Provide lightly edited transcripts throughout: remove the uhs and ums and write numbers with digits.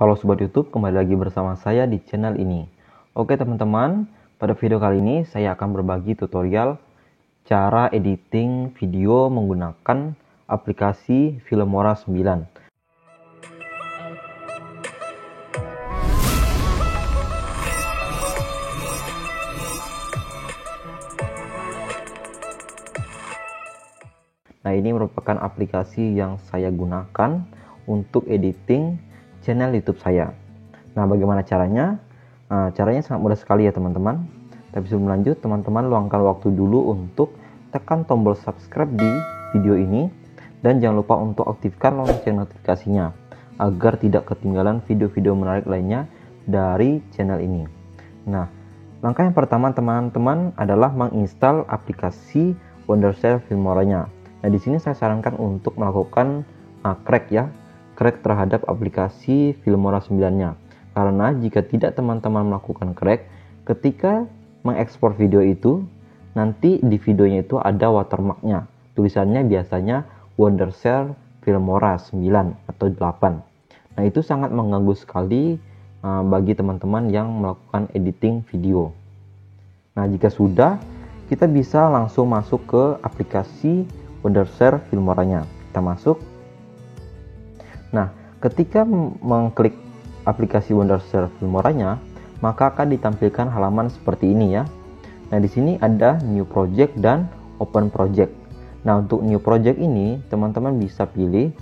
Halo Sobat YouTube, kembali lagi bersama saya di channel ini. Oke teman-teman, pada video kali ini saya akan berbagi tutorial cara editing video menggunakan aplikasi Filmora 9. Nah, ini merupakan aplikasi yang saya gunakan untuk editing channel YouTube saya. Nah, bagaimana caranya? Caranya sangat mudah sekali ya teman-teman. Tapi sebelum lanjut, teman-teman luangkan waktu dulu untuk tekan tombol subscribe di video ini. Dan jangan lupa untuk aktifkan lonceng notifikasinya agar tidak ketinggalan video-video menarik lainnya dari channel ini. Nah, langkah yang pertama teman-teman adalah menginstal aplikasi Wondershare Filmora-nya. Nah, di sini saya sarankan untuk melakukan crack terhadap aplikasi Filmora 9-nya. Karena jika tidak teman-teman melakukan crack, ketika mengekspor video itu, nanti di videonya itu ada watermark-nya. Tulisannya biasanya Wondershare Filmora 9 atau 8. Nah, itu sangat mengganggu sekali bagi teman-teman yang melakukan editing video. Nah, jika sudah, kita bisa langsung masuk ke aplikasi Wondershare Filmora-nya. Kita masuk. Nah, ketika mengklik aplikasi Wondershare Filmora-nya, maka akan ditampilkan halaman seperti ini ya. Nah, di sini ada New Project dan Open Project. Nah, untuk New Project ini teman-teman bisa pilih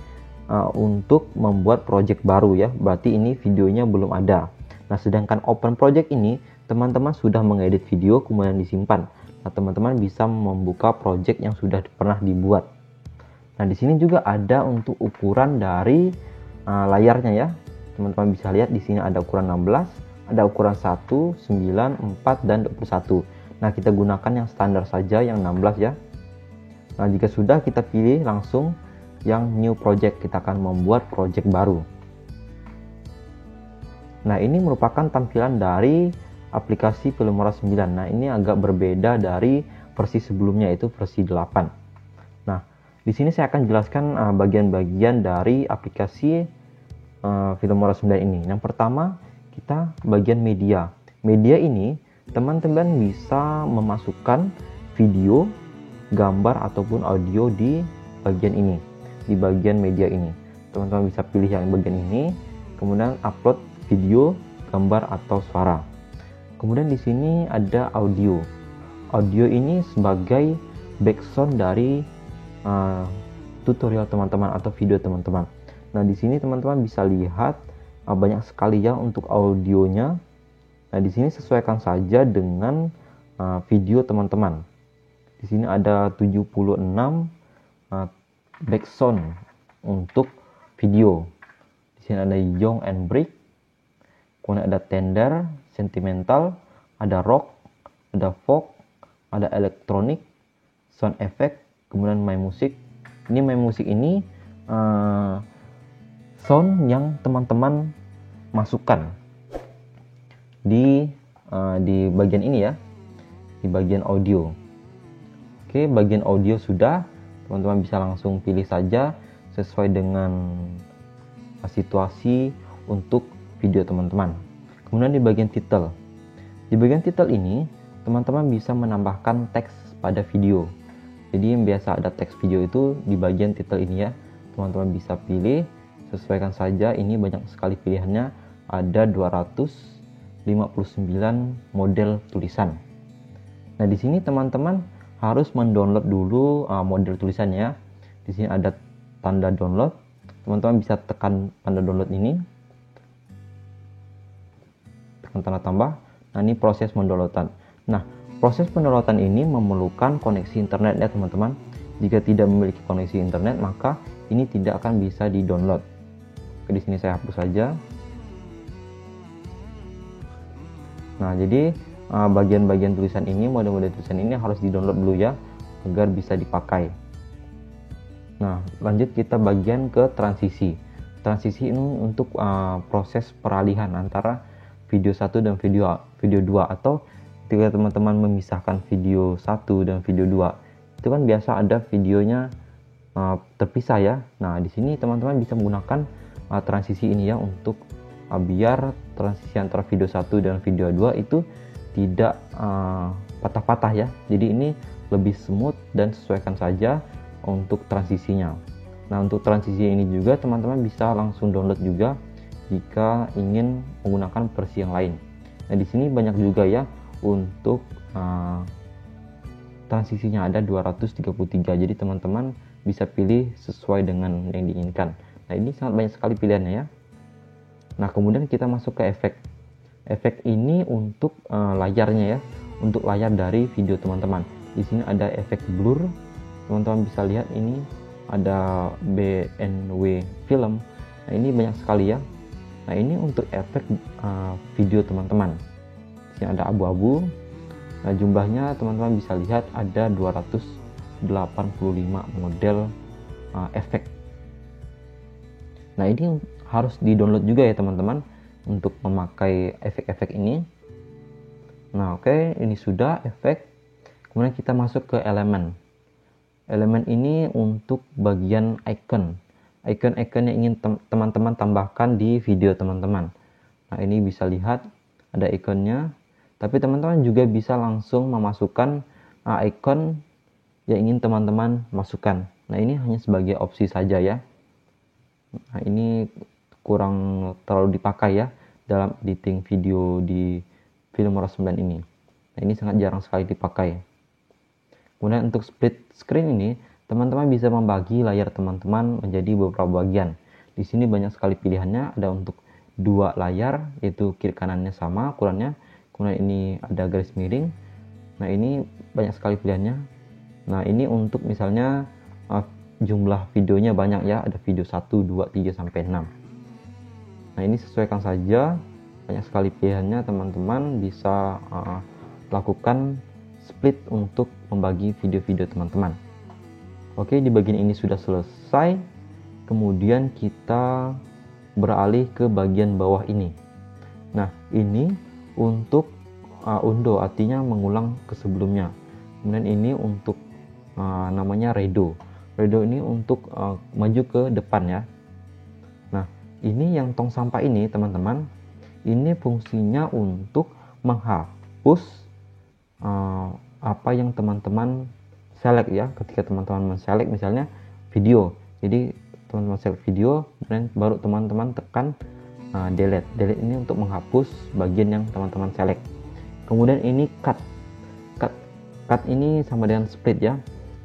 untuk membuat project baru ya. Berarti ini videonya belum ada. Nah, sedangkan Open Project ini teman-teman sudah mengedit video kemudian disimpan. Nah, teman-teman bisa membuka project yang sudah pernah dibuat. Nah, di sini juga ada untuk ukuran dari layarnya ya. Teman-teman bisa lihat di sini ada ukuran 16, ada ukuran 1, 9, 4 dan 21. Nah, kita gunakan yang standar saja yang 16 ya. Nah, jika sudah kita pilih langsung yang new project, kita akan membuat project baru. Nah, ini merupakan tampilan dari aplikasi Filmora 9. Nah, ini agak berbeda dari versi sebelumnya, yaitu versi 8. Nah, di sini saya akan jelaskan bagian-bagian dari aplikasi Filmora 9 ini. Yang pertama, kita bagian media. Media ini teman-teman bisa memasukkan video, gambar ataupun audio di bagian ini, di bagian media ini. Teman-teman bisa pilih yang bagian ini, kemudian upload video, gambar atau suara. Kemudian di sini ada audio. Audio ini sebagai background dari tutorial teman-teman atau video teman-teman. Nah, di sini teman-teman bisa lihat banyak sekali ya untuk audionya. Nah, di sini sesuaikan saja dengan video teman-teman. Di sini ada 76 background untuk video. Di sini ada Young and Break, kemudian ada Tender, Sentimental, ada Rock, ada Folk, ada Elektronik, Sound Effect, kemudian My Music. Ini My Music ini sound yang teman-teman masukkan di bagian ini ya, di bagian audio. Oke, bagian audio sudah, teman-teman bisa langsung pilih saja sesuai dengan situasi untuk video teman-teman. Kemudian di bagian title. Di bagian title ini, teman-teman bisa menambahkan teks pada video. Jadi yang biasa ada teks video itu di bagian title ini ya. Teman-teman bisa pilih, sesuaikan saja. Ini banyak sekali pilihannya. Ada 259 model tulisan. Nah, di sini teman-teman harus mendownload dulu model tulisannya. Di sini ada tanda download. Teman-teman bisa tekan tanda download ini. Tanda tambah. Nah, ini proses mendownloadan. Nah, proses pendownloadan ini memerlukan koneksi internet ya teman-teman. Jika tidak memiliki koneksi internet, maka ini tidak akan bisa di-download. Oke, di sini saya hapus saja. Nah, jadi bagian-bagian tulisan ini, model-model tulisan ini harus di-download dulu ya, agar bisa dipakai. Nah, lanjut kita bagian ke transisi. Transisi ini untuk proses peralihan antara video 1 dan video 2, atau ketika teman-teman memisahkan video 1 dan video 2, itu kan biasa ada videonya terpisah ya. Nah, di sini teman-teman bisa menggunakan transisi ini ya untuk biar transisi antara video 1 dan video 2 itu tidak patah-patah ya. Jadi ini lebih smooth dan sesuaikan saja untuk transisinya. Nah, untuk transisi ini juga teman-teman bisa langsung download juga jika ingin menggunakan versi yang lain. Nah, di sini banyak juga ya untuk transisinya ada 233. Jadi teman-teman bisa pilih sesuai dengan yang diinginkan. Nah, ini sangat banyak sekali pilihannya ya. Nah, kemudian kita masuk ke efek. Efek ini untuk layarnya ya, untuk layar dari video teman-teman. Di sini ada efek blur. Teman-teman bisa lihat ini ada BNW film. Nah, ini banyak sekali ya. Nah, ini untuk efek video teman-teman. Di sini ada abu-abu. Nah, jumlahnya teman-teman bisa lihat ada 285 model efek. Nah, ini harus di-download juga ya teman-teman untuk memakai efek-efek ini. Nah, oke, ini sudah efek. Kemudian kita masuk ke elemen. Elemen ini untuk bagian icon. Icon-icon yang ingin teman-teman tambahkan di video teman-teman. Nah, ini bisa lihat ada ikonnya. Tapi teman-teman juga bisa langsung memasukkan icon yang ingin teman-teman masukkan. Nah, ini hanya sebagai opsi saja ya. Nah, ini kurang terlalu dipakai ya dalam editing video di Filmora 9 ini. Nah, ini sangat jarang sekali dipakai. Kemudian untuk split screen ini, teman-teman bisa membagi layar teman-teman menjadi beberapa bagian. Di sini banyak sekali pilihannya, ada untuk 2 layar, yaitu kiri kanannya sama ukurannya. Kemudian ini ada garis miring. Nah, ini banyak sekali pilihannya. Nah, ini untuk misalnya jumlah videonya banyak ya, ada video 1, 2, 3 sampai 6. Nah, ini sesuaikan saja, banyak sekali pilihannya, teman-teman bisa lakukan split untuk membagi video-video teman-teman. Oke, di bagian ini sudah selesai. Kemudian kita beralih ke bagian bawah ini. Nah, ini untuk undo, artinya mengulang ke sebelumnya. Kemudian ini untuk namanya redo. Redo ini untuk maju ke depan ya. Nah, ini yang tong sampah ini teman-teman, ini fungsinya untuk menghapus apa yang teman-teman select ya. Ketika teman-teman men-select misalnya video, jadi teman-teman select video dan baru teman-teman tekan delete. Delete ini untuk menghapus bagian yang teman-teman select. Kemudian ini cut ini sama dengan split ya.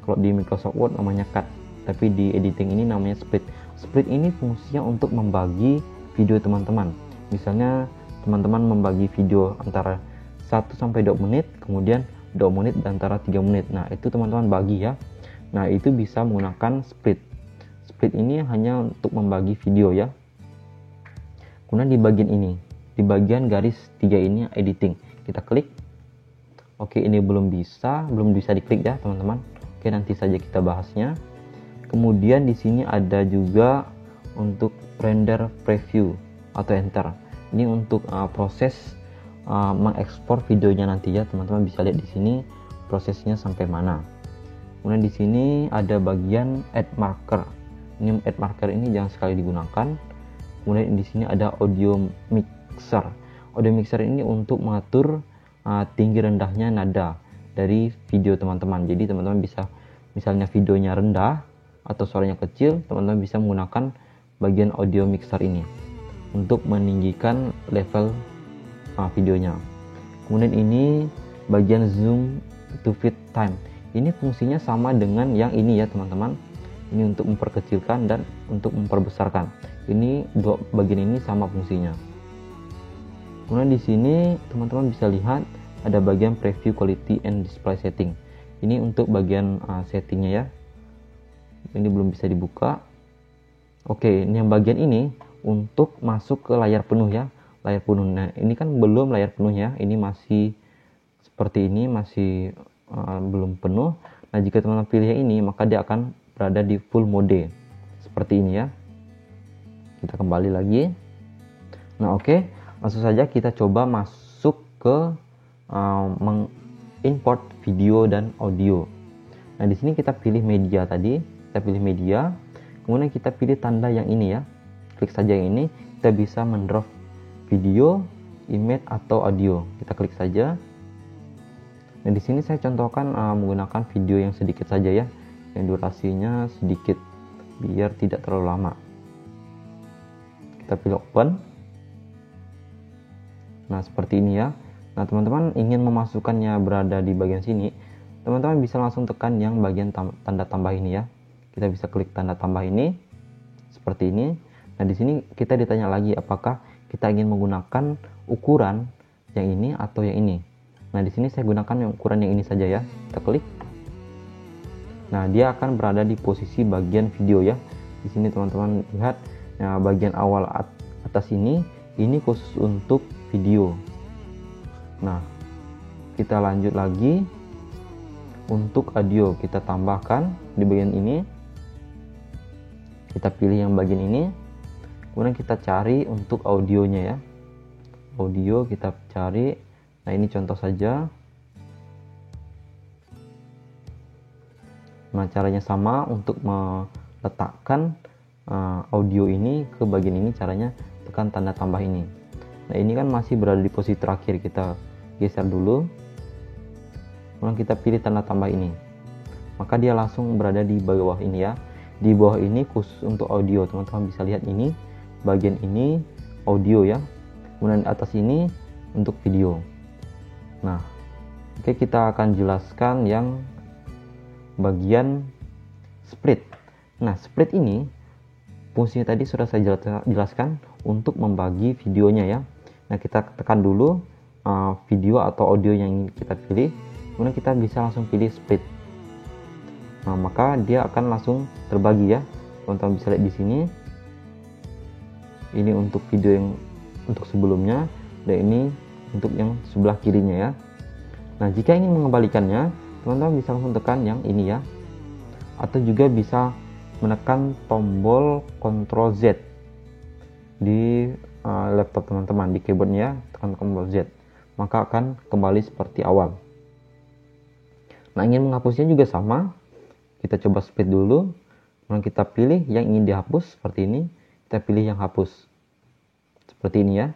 Kalau di Microsoft Word namanya cut, tapi di editing ini namanya split. Split ini fungsinya untuk membagi video teman-teman. Misalnya teman-teman membagi video antara 1 sampai 2 menit, kemudian 2 menit dan antara 3 menit. Nah, itu teman-teman bagi ya. Nah, itu bisa menggunakan split. Split ini hanya untuk membagi video ya. Kemudian di bagian ini, di bagian garis 3 ini editing. Kita klik. Oke, ini belum bisa diklik ya, teman-teman. Oke, nanti saja kita bahasnya. Kemudian di sini ada juga untuk render preview atau enter. Ini untuk proses mengekspor videonya nanti ya, teman-teman bisa lihat di sini prosesnya sampai mana. Kemudian di sini ada bagian add marker. Ini add marker ini jangan sekali digunakan. Kemudian di sini ada audio mixer. Audio mixer ini untuk mengatur tinggi rendahnya nada dari video teman-teman. Jadi teman-teman bisa misalnya videonya rendah atau suaranya kecil, teman-teman bisa menggunakan bagian audio mixer ini untuk meninggikan level videonya. Kemudian ini bagian zoom to fit time. Ini fungsinya sama dengan yang ini ya teman-teman. Ini untuk memperkecilkan dan untuk memperbesarkan. Ini dua bagian ini sama fungsinya. Kemudian di sini teman-teman bisa lihat ada bagian preview quality and display setting. Ini untuk bagian settingnya ya. Ini belum bisa dibuka. Oke, ini yang bagian ini untuk masuk ke layar penuh ya. Layar penuh. Nah, ini kan belum layar penuh ya. Ini masih seperti ini, masih belum penuh. Nah, jika teman-teman pilih yang ini, maka dia akan berada di full mode. Seperti ini ya. Kita kembali lagi. Nah, oke. Langsung saja kita coba masuk ke mengimport video dan audio. Nah, di sini kita pilih media tadi. Kita pilih media. Kemudian kita pilih tanda yang ini ya. Klik saja yang ini. Kita bisa mendrop video, image atau audio. Kita klik saja. Nah, di sini saya contohkan menggunakan video yang sedikit saja ya, yang durasinya sedikit biar tidak terlalu lama. Kita pilih open. Nah, seperti ini ya. Nah, teman-teman ingin memasukkannya berada di bagian sini, teman-teman bisa langsung tekan yang bagian tanda tambah ini ya. Kita bisa klik tanda tambah ini seperti ini. Nah, di sini kita ditanya lagi apakah kita ingin menggunakan ukuran yang ini atau yang ini. Nah, di sini saya gunakan yang ukuran yang ini saja ya. Kita klik. Nah, dia akan berada di posisi bagian video ya. Di sini teman-teman lihat, nah, bagian awal atas ini khusus untuk video. Nah, kita lanjut lagi. Untuk audio kita tambahkan di bagian ini. Kita pilih yang bagian ini. Kemudian kita cari untuk audionya ya. Audio kita cari. Nah, ini contoh saja. Nah, caranya sama untuk meletakkan audio ini ke bagian ini, caranya tekan tanda tambah ini. Nah, ini kan masih berada di posisi terakhir, kita geser dulu. Kemudian kita pilih tanda tambah ini. Maka dia langsung berada di bawah ini ya. Di bawah ini khusus untuk audio. Teman-teman bisa lihat ini, bagian ini audio ya. Kemudian di atas ini untuk video. Nah, oke, kita akan jelaskan yang bagian split. Nah, split ini fungsinya tadi sudah saya jelaskan untuk membagi videonya ya. Nah, kita tekan dulu video atau audio yang kita pilih, kemudian kita bisa langsung pilih split. Nah, maka dia akan langsung terbagi ya. Teman-teman bisa lihat di sini. Ini untuk video yang untuk sebelumnya, dan ini untuk yang sebelah kirinya ya. Nah, jika ingin mengembalikannya, teman-teman bisa langsung tekan yang ini ya. Atau juga bisa menekan tombol Ctrl Z di laptop teman-teman, di keyboardnya tekan tombol Z, maka akan kembali seperti awal. Nah, ingin menghapusnya juga sama, kita coba split dulu, kemudian kita pilih yang ingin dihapus seperti ini, kita pilih yang hapus seperti ini ya.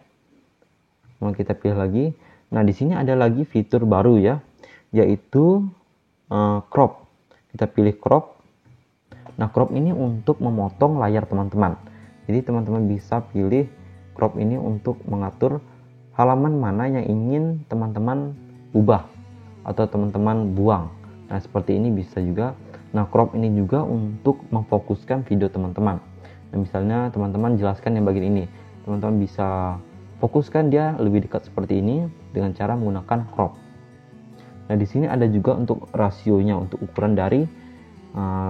Kemudian kita pilih lagi. Nah, di sini ada lagi fitur baru ya, yaitu crop. Kita pilih crop. Nah, crop ini untuk memotong layar teman-teman. Jadi teman-teman bisa pilih crop ini untuk mengatur halaman mana yang ingin teman-teman ubah atau teman-teman buang. Nah, seperti ini bisa juga. Nah, crop ini juga untuk memfokuskan video teman-teman. Nah, misalnya teman-teman jelaskan yang bagian ini, teman-teman bisa fokuskan dia lebih dekat seperti ini dengan cara menggunakan crop. Nah, di sini ada juga untuk rasionya, untuk ukuran dari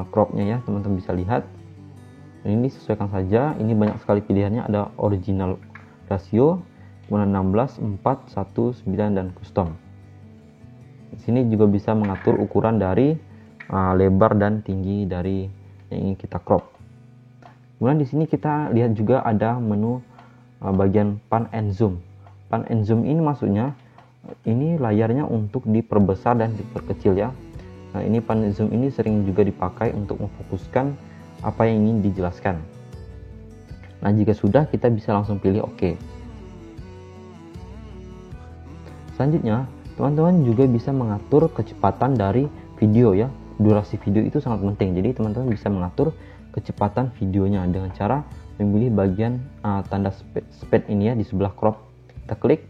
cropnya ya, teman-teman bisa lihat. Ini sesuaikan saja, ini banyak sekali pilihannya, ada original rasio, kemudian 16, 4, 1, 9 dan custom. Di sini juga bisa mengatur ukuran dari lebar dan tinggi dari yang ingin kita crop. Kemudian di sini kita lihat juga ada menu bagian pan and zoom. Pan and zoom ini maksudnya ini layarnya untuk diperbesar dan diperkecil ya. Nah, ini pan and zoom ini sering juga dipakai untuk memfokuskan apa yang ingin dijelaskan. Nah, jika sudah, kita bisa langsung pilih OK. Selanjutnya, teman-teman juga bisa mengatur kecepatan dari video ya. Durasi video itu sangat penting. Jadi teman-teman bisa mengatur kecepatan videonya dengan cara memilih bagian tanda speed ini ya di sebelah crop. Kita klik.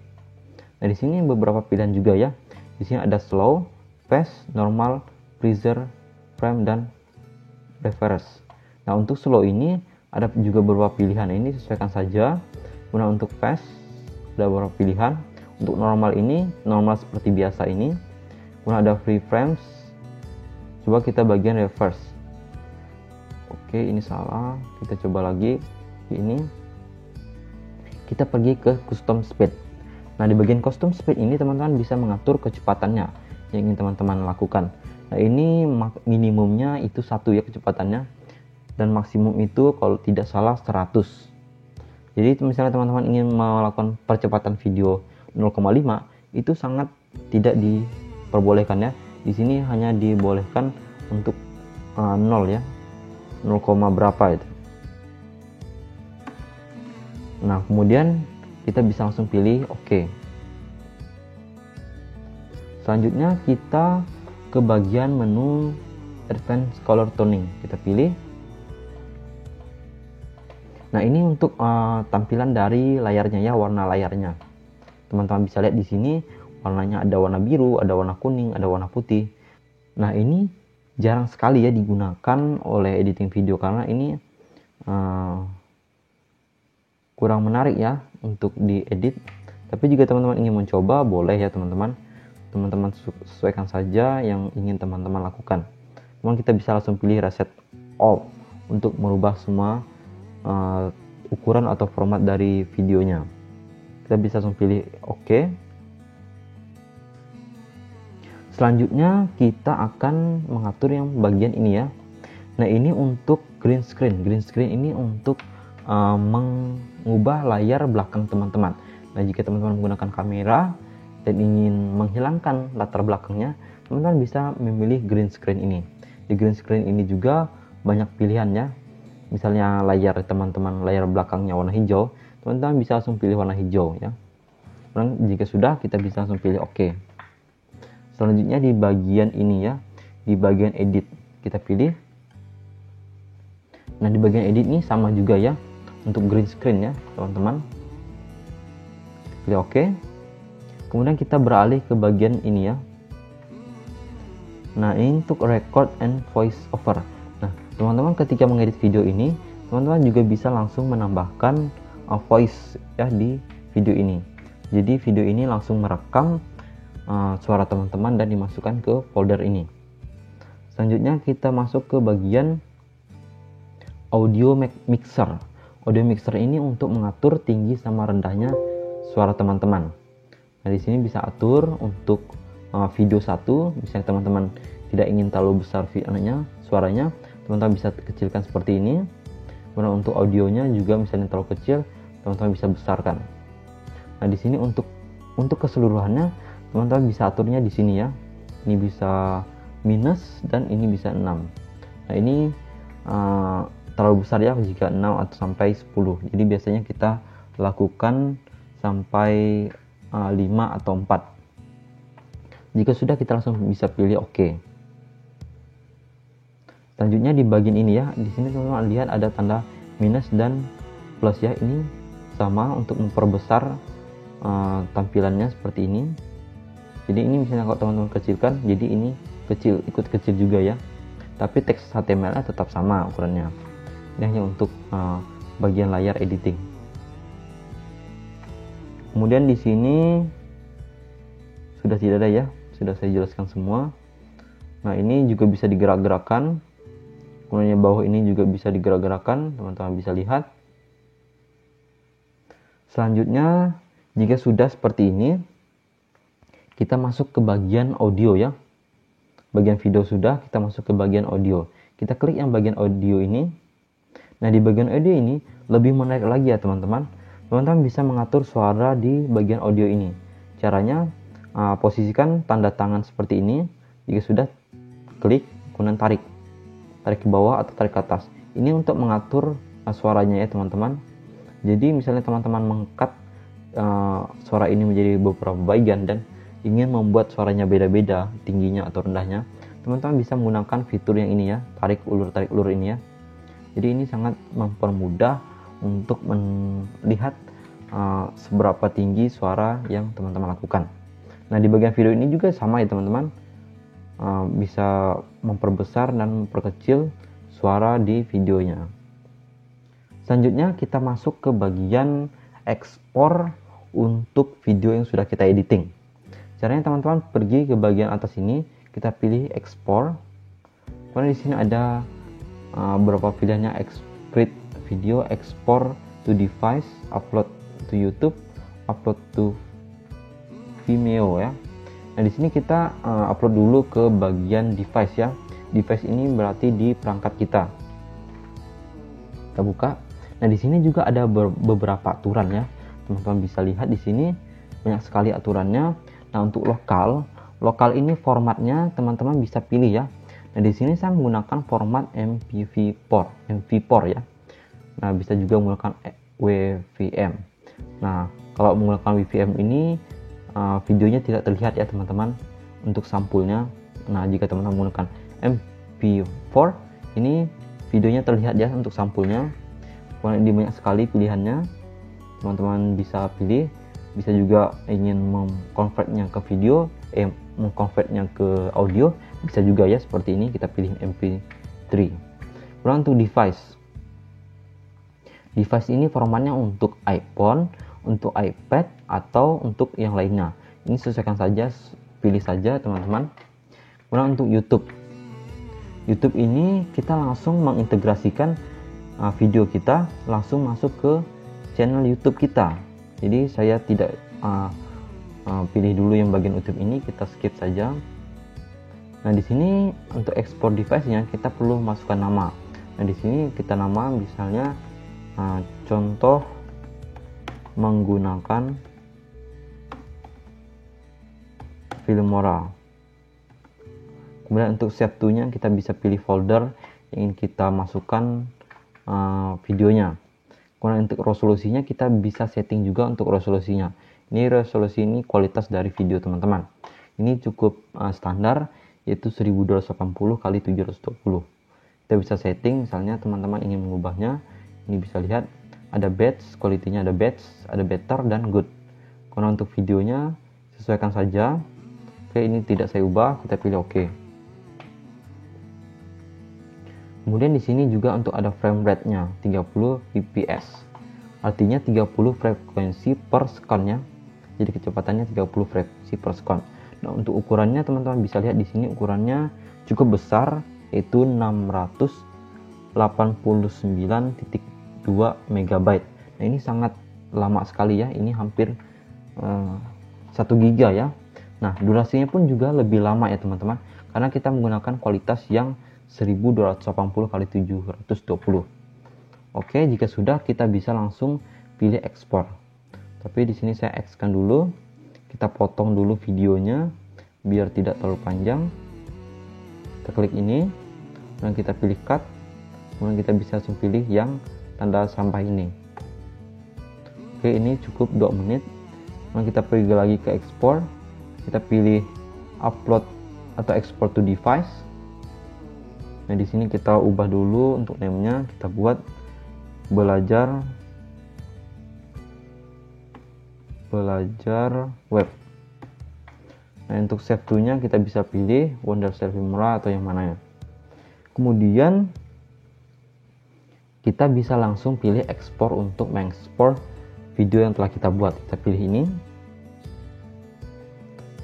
Nah, di sini beberapa pilihan juga ya. Di sini ada slow, fast, normal, freezer, frame dan reverse. Nah, untuk slow ini ada juga beberapa pilihan, ini sesuaikan saja. Kemudian untuk fast ada beberapa pilihan. Untuk normal ini, normal seperti biasa ini. Kemudian ada free frames. Coba kita bagian reverse. Oke, ini salah. Kita coba lagi. Ini. Kita pergi ke custom speed. Nah, di bagian custom speed ini teman-teman bisa mengatur kecepatannya yang ingin teman-teman lakukan. Nah, ini minimumnya itu 1 ya kecepatannya. Dan maksimum itu kalau tidak salah 100. Jadi misalnya teman-teman ingin melakukan percepatan video 0,5, itu sangat tidak diperbolehkan ya. Di sini hanya dibolehkan untuk 0 ya, 0, berapa itu. Nah, kemudian kita bisa langsung pilih oke. Selanjutnya kita ke bagian menu Advanced Color Toning, kita pilih. Nah, ini untuk tampilan dari layarnya ya, warna layarnya. Teman-teman bisa lihat di sini warnanya ada warna biru, ada warna kuning, ada warna putih. Nah, ini jarang sekali ya digunakan oleh editing video karena ini kurang menarik ya untuk diedit. Tapi jika teman-teman ingin mencoba, boleh ya teman-teman. Teman-teman sesuaikan saja yang ingin teman-teman lakukan. Memang kita bisa langsung pilih reset all untuk merubah semua ukuran atau format dari videonya. Kita bisa langsung pilih oke. Selanjutnya kita akan mengatur yang bagian ini ya. Nah, ini untuk green screen. Green screen ini untuk mengubah layar belakang teman-teman. Nah, jika teman-teman menggunakan kamera dan ingin menghilangkan latar belakangnya, teman-teman bisa memilih green screen ini. Di green screen ini juga banyak pilihannya. Misalnya layar teman-teman, layar belakangnya warna hijau, teman-teman bisa langsung pilih warna hijau ya. Dan jika sudah, kita bisa langsung pilih oke. Selanjutnya di bagian ini ya, di bagian edit kita pilih. Nah, di bagian edit ini sama juga ya, untuk green screen ya teman-teman. Pilih oke. Kemudian kita beralih ke bagian ini ya. Nah, ini untuk record and voice over. Nah, teman-teman ketika mengedit video ini, teman-teman juga bisa langsung menambahkan voice ya di video ini. Jadi video ini langsung merekam suara teman-teman dan dimasukkan ke folder ini. Selanjutnya kita masuk ke bagian audio mixer. Audio mixer ini untuk mengatur tinggi sama rendahnya suara teman-teman. Nah, di sini bisa atur untuk video 1, misalnya teman-teman tidak ingin terlalu besar suaranya, teman-teman bisa kecilkan seperti ini. Kemudian untuk audionya juga misalnya terlalu kecil, teman-teman bisa besarkan. Nah, di sini untuk keseluruhannya teman-teman bisa aturnya di sini ya. Ini bisa minus dan ini bisa 6. Nah, ini terlalu besar ya jika 6 atau sampai 10. Jadi biasanya kita lakukan sampai 5 atau 4. Jika sudah, kita langsung bisa pilih oke. Selanjutnya di bagian ini ya, di sini teman-teman lihat ada tanda minus dan plus ya. Ini sama untuk memperbesar tampilannya seperti ini. Jadi ini misalnya kalau teman-teman kecilkan, jadi ini kecil, ikut kecil juga ya. Tapi teks HTML-nya tetap sama ukurannya. Ini hanya untuk bagian layar editing. Kemudian di sini sudah tidak ada ya, sudah saya jelaskan semua. Nah, ini juga bisa digerak-gerakkan. Kemudian yang bawah ini juga bisa digerak-gerakkan, teman-teman bisa lihat. Selanjutnya, jika sudah seperti ini, kita masuk ke bagian audio ya. Bagian video sudah, kita masuk ke bagian audio. Kita klik yang bagian audio ini. Nah, di bagian audio ini lebih menarik lagi ya teman-teman. Teman-teman bisa mengatur suara di bagian audio ini. Caranya, posisikan tanda tangan seperti ini. Jika sudah, klik, kemudian tarik ke bawah atau tarik ke atas. Ini untuk mengatur suaranya ya teman-teman. Jadi misalnya teman-teman mengangkat suara ini menjadi beberapa bagian dan ingin membuat suaranya beda-beda tingginya atau rendahnya, teman-teman bisa menggunakan fitur yang ini ya, tarik ulur ini ya. Jadi ini sangat mempermudah untuk melihat seberapa tinggi suara yang teman-teman lakukan. Nah, di bagian video ini juga sama ya teman-teman, bisa memperbesar dan memperkecil suara di videonya. Selanjutnya kita masuk ke bagian ekspor untuk video yang sudah kita editing. Caranya teman-teman pergi ke bagian atas ini, kita pilih ekspor. Kemudian di sini ada beberapa pilihannya: export video, export to device, upload to YouTube, upload to Vimeo ya. Nah, di sini kita upload dulu ke bagian device ya. Device ini berarti di perangkat kita. Kita buka. Nah, di sini juga ada beberapa aturan ya. Teman-teman bisa lihat di sini banyak sekali aturannya. Nah, untuk lokal ini formatnya teman-teman bisa pilih ya. Nah, di sini saya menggunakan format MP4 ya. Nah, bisa juga menggunakan WVM. Nah, kalau menggunakan VPN ini videonya tidak terlihat ya teman-teman untuk sampulnya. Nah, jika teman-teman menggunakan MP4 ini videonya terlihat ya untuk sampulnya. Kemudian ini banyak sekali pilihannya, teman-teman bisa pilih. Bisa juga ingin mengkonvertnya ke video, mengkonvertnya ke audio, bisa juga ya seperti ini, kita pilih MP3. Kemudian untuk device ini formatnya untuk iPhone, untuk iPad, atau untuk yang lainnya. Ini sesuaikan saja, pilih saja teman-teman. Kemudian untuk YouTube ini kita langsung mengintegrasikan video kita langsung masuk ke channel YouTube kita. Jadi saya tidak pilih dulu yang bagian YouTube ini, kita skip saja. Nah, di sini untuk ekspor device-nya kita perlu masukkan nama. Nah, di sini kita nama misalnya contoh menggunakan Filmora. Kemudian untuk save to-nya kita bisa pilih folder yang ingin kita masukkan videonya. Kemudian untuk resolusinya kita bisa setting juga untuk resolusinya. Ini resolusi ini kualitas dari video teman-teman. Ini cukup standar, yaitu 1280 x 720. Kita bisa setting, misalnya teman-teman ingin mengubahnya. Ini bisa lihat ada batch, kualitinya ada batch, ada better dan good. Karena untuk videonya sesuaikan saja. Oke, ini tidak saya ubah, kita pilih oke. Kemudian di sini juga untuk ada frame rate-nya 30 fps. Artinya 30 frekuensi per second ya. Jadi kecepatannya 30 frekuensi per second. Nah, untuk ukurannya teman-teman bisa lihat di sini ukurannya cukup besar, yaitu 689.2 MB. Nah, ini sangat lama sekali ya. Ini hampir 1 GB ya. Nah, durasinya pun juga lebih lama ya teman-teman, karena kita menggunakan kualitas yang 1280 x 720. Oke, jika sudah kita bisa langsung pilih ekspor. Tapi di sini saya X-kan dulu. Kita potong dulu videonya biar tidak terlalu panjang. Kita klik ini, kemudian kita pilih cut. Kemudian kita bisa langsung pilih yang tanda sampah ini. Oke, ini cukup 2 menit. Kemudian kita pergi lagi ke ekspor. Kita pilih upload atau export to device. Nah, di sini kita ubah dulu untuk name-nya, kita buat belajar web. Nah, untuk save to-nya kita bisa pilih Wondershare Filmora atau yang mana ya. Kemudian kita bisa langsung pilih ekspor untuk mengekspor video yang telah kita buat. Kita pilih ini.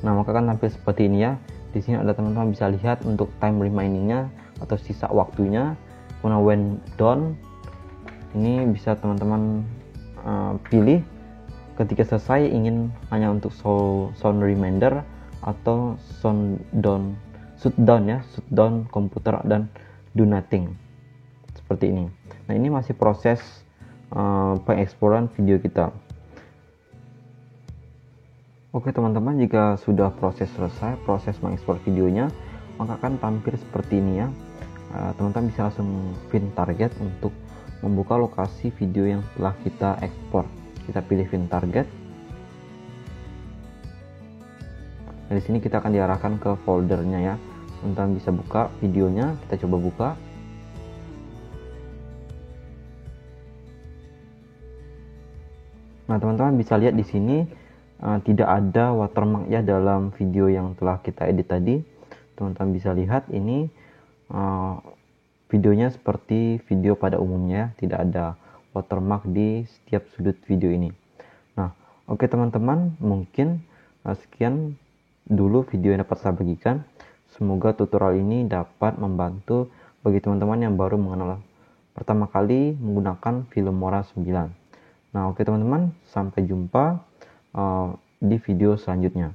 Nah, maka kan tampil seperti ini ya. Di sini ada teman-teman bisa lihat untuk time remaining-nya atau sisa waktunya. Kemudian when done, ini bisa teman-teman pilih ketika selesai ingin hanya untuk sound reminder atau shutdown komputer dan do nothing seperti ini. Nah, ini masih proses pengeksporan video kita. Oke teman-teman, jika sudah selesai proses mengekspor videonya, maka akan tampil seperti ini ya. Teman-teman bisa langsung pin target untuk membuka lokasi video yang telah kita ekspor. Kita pilih pin target. Dari sini kita akan diarahkan ke foldernya ya. Teman-teman bisa buka videonya, kita coba buka. Nah, teman-teman bisa lihat di sini tidak ada watermark ya dalam video yang telah kita edit tadi. Teman-teman bisa lihat ini videonya seperti video pada umumnya, tidak ada watermark di setiap sudut video ini. Nah, oke teman-teman, mungkin sekian dulu video yang dapat saya bagikan. Semoga tutorial ini dapat membantu bagi teman-teman yang baru mengenal pertama kali menggunakan Filmora 9. Nah, oke teman-teman, sampai jumpa di video selanjutnya.